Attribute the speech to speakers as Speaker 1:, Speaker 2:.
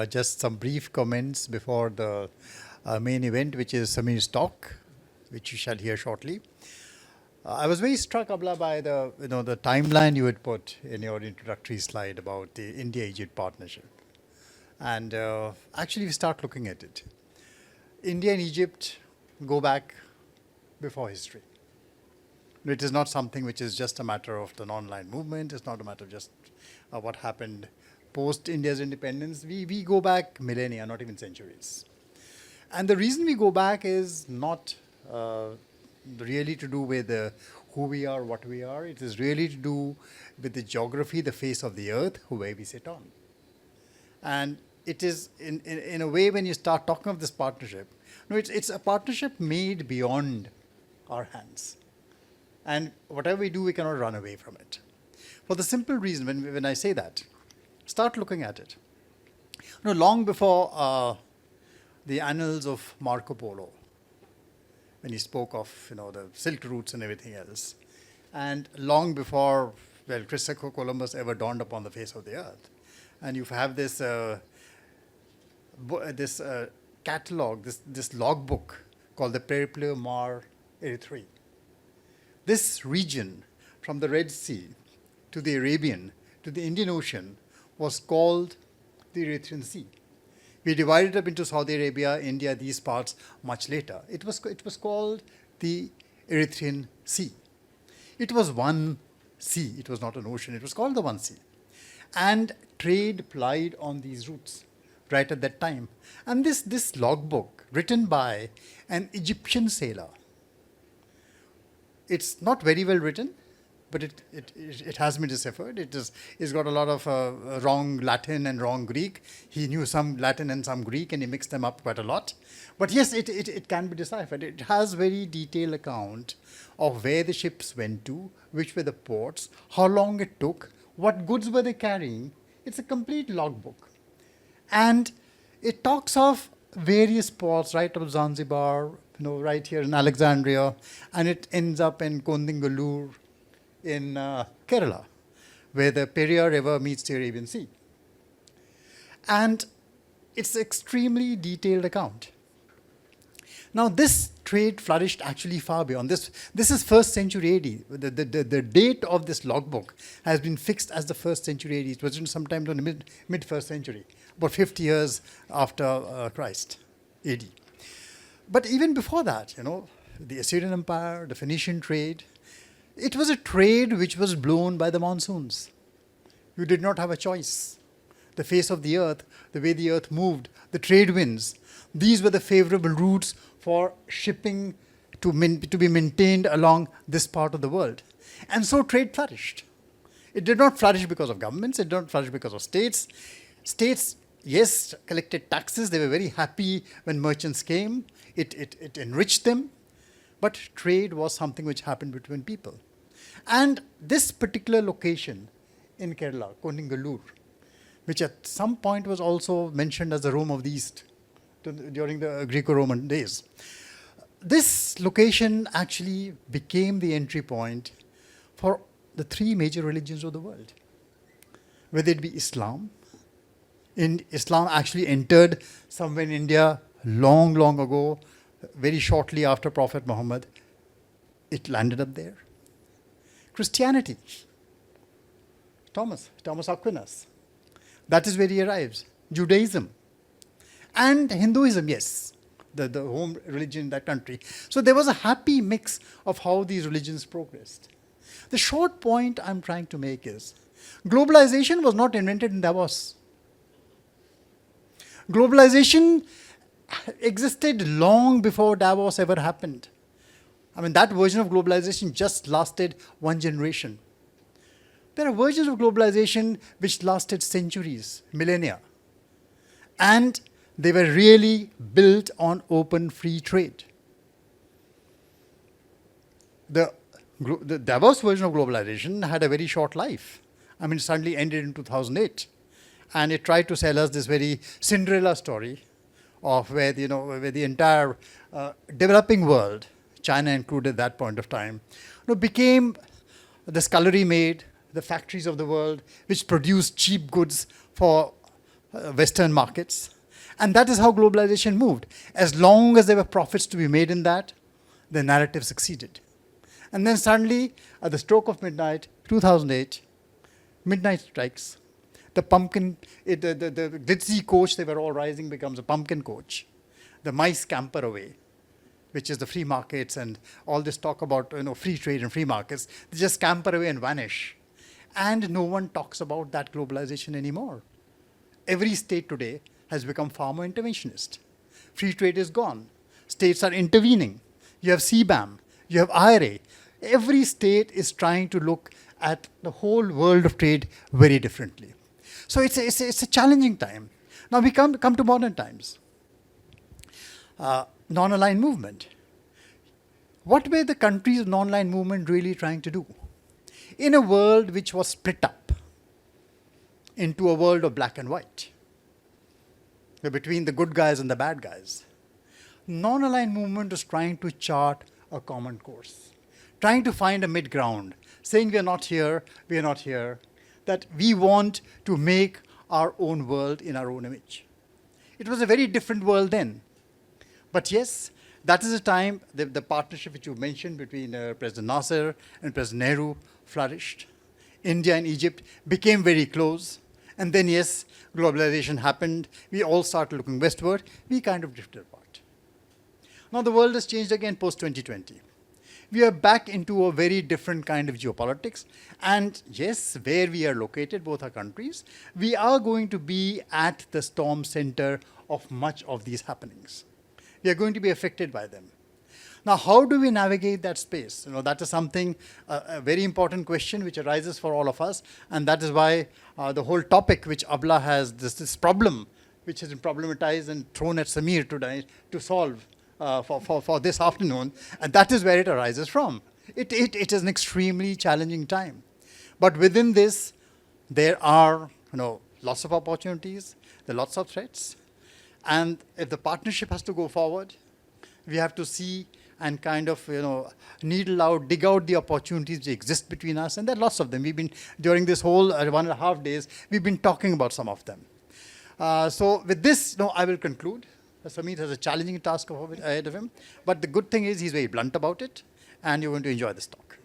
Speaker 1: Just some brief comments before the main event, which is Samir's talk, which you shall hear shortly. I was very struck, Abla, by the timeline you had put in your introductory slide about the India-Egypt partnership. And actually, we start looking at it. India and Egypt go back before history. It is not something which is just a matter of the non-aligned movement. It's not a matter of just what happened post India's independence. We go back millennia, not even centuries. And the reason we go back is not really to do with who we are, what we are. It is really to do with the geography, the face of the earth, where we sit on. And it is, in a way, when you start talking of this partnership, it's a partnership made beyond our hands. And whatever we do, we cannot run away from it. For the simple reason, when I say that, start looking at it. Long before the annals of Marco Polo, when he spoke of the Silk routes and everything else, and long before Christopher Columbus ever dawned upon the face of the earth, and you have this catalog, this logbook called the Periple Mar Erythrae. This region, from the Red Sea to the Arabian to the Indian Ocean, was called the Erythraean Sea. We divided up into Saudi Arabia, India, these parts much later. It was called the Erythraean Sea. It was one sea. It was not an ocean. It was called the one sea. And trade plied on these routes right at that time. And this logbook, written by an Egyptian sailor, it's not very well written, but it has been deciphered. It's got a lot of wrong Latin and wrong Greek. He knew some Latin and some Greek, and he mixed them up quite a lot. But yes, it can be deciphered. It has very detailed account of where the ships went to, which were the ports, how long it took, what goods were they carrying. It's a complete logbook. And it talks of various ports, right of Zanzibar, right here in Alexandria, and it ends up in Kondingalur in Kerala, where the Periyar River meets the Arabian Sea. And it's an extremely detailed account. Now, this trade flourished actually far beyond this. This is 1st century AD. The date of this logbook has been fixed as the 1st century AD. It was written sometime in the mid 1st century, about 50 years after Christ, AD. But even before that, the Assyrian Empire, the Phoenician trade, it was a trade which was blown by the monsoons. You did not have a choice. The face of the earth, the way the earth moved, the trade winds, these were the favorable routes for shipping to be maintained along this part of the world. And so trade flourished. It did not flourish because of governments. It did not flourish because of states. States, yes, collected taxes. They were very happy when merchants came. It enriched them. But trade was something which happened between people. And this particular location in Kerala, Kondingalur, which at some point was also mentioned as the Rome of the East during the Greco-Roman days. This location actually became the entry point for the 3 major religions of the world. Whether it be Islam. Islam actually entered somewhere in India long, long ago, very shortly after Prophet Muhammad. It landed up there. Christianity. Thomas Aquinas. That is where he arrives. Judaism. And Hinduism, yes, the home religion in that country. So there was a happy mix of how these religions progressed. The short point I'm trying to make is, globalization was not invented in Davos. Globalization existed long before Davos ever happened. I mean, that version of globalization just lasted 1 generation. There are versions of globalization which lasted centuries, millennia. And they were really built on open free trade. The Davos version of globalization had a very short life. I mean, it suddenly ended in 2008. And it tried to sell us this very Cinderella story of where the entire developing world, China included at that point of time, became the scullery maid, the factories of the world, which produced cheap goods for Western markets. And that is how globalization moved. As long as there were profits to be made in that, the narrative succeeded. And then suddenly, at the stroke of midnight, 2008, midnight strikes. The the glitzy coach, they were all rising, becomes a pumpkin coach. The mice scamper away, which is the free markets and all this talk about free trade and free markets. They just scamper away and vanish. And no one talks about that globalization anymore. Every state today has become far more interventionist. Free trade is gone. States are intervening. You have CBAM. You have IRA. Every state is trying to look at the whole world of trade very differently. So it's a challenging time. Now we come to modern times. Non-aligned movement. What were the countries of non-aligned movement really trying to do? In a world which was split up into a world of black and white, between the good guys and the bad guys, non-aligned movement was trying to chart a common course, trying to find a mid-ground, saying we are not here, that we want to make our own world in our own image. It was a very different world then. But yes, that is the time the partnership which you mentioned between President Nasser and President Nehru flourished. India and Egypt became very close. And then, yes, globalization happened. We all started looking westward. We kind of drifted apart. Now the world has changed again post-2020. We are back into a very different kind of geopolitics. And yes, where we are located, both our countries, we are going to be at the storm center of much of these happenings. We are going to be affected by them. Now, how do we navigate that space? That is something, a very important question which arises for all of us. And that is why the whole topic which Abla has, this problem, which has been problematized and thrown at Samir today to solve for this afternoon. And that is where it arises from. It is an extremely challenging time. But within this, there are lots of opportunities, there are lots of threats. And if the partnership has to go forward, we have to see and kind of, needle out, dig out the opportunities that exist between us. And there are lots of them. We've been, during this whole 1.5 days, we've been talking about some of them. So with this, I will conclude. Samir has a challenging task ahead of him. But the good thing is he's very blunt about it. And you're going to enjoy this talk.